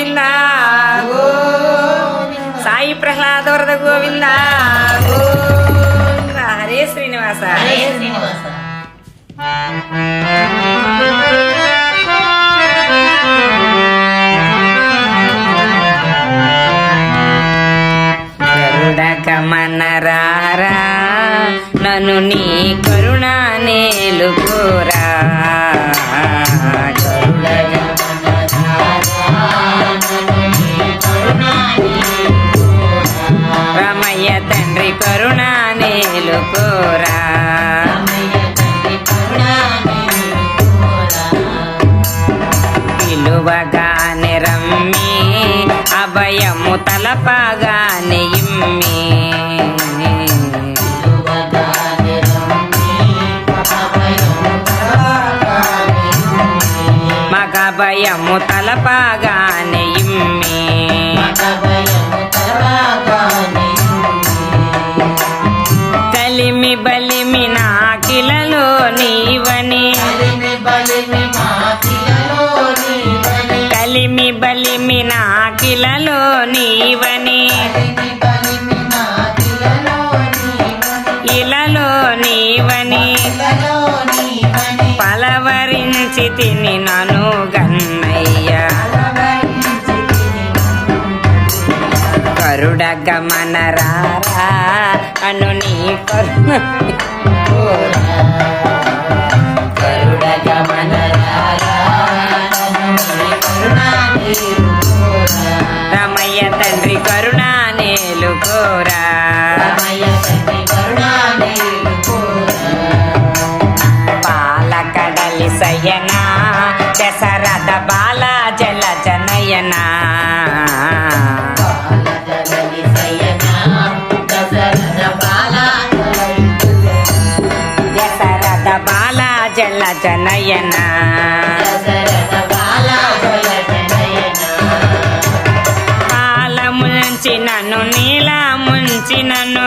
గోవింద సాయి ప్రహ్లాద వరద గోవింద హరే శ్రీనివాస గమనరారా నన్ను నీ కరుణ నేలుకోరా రమయ్య తండ్రి కరుణ నేలుకోరా పిలువగానే రమ్మి అభయము తలపగానే ఇమ్మి మగభయము తలపగానే ఇమ్మి కలిమి బలిమి నాకిలలో నీవని కలిమి బలిమి నాకిలలో నీవని ఇలలో నీవని పలవరించి తిని నను గన్నయ్యా కరుడ గమనరారా అను నీ కరుడ గమనరారా రమయ్య తండ్రి కరుణ నేలుకోరా పాలకడలి సయనా దశరథ బాల జల జనయనా దశరథ బాల జల జనయనా పాల ముంచి నన్ను నీల ముంచి నన్ను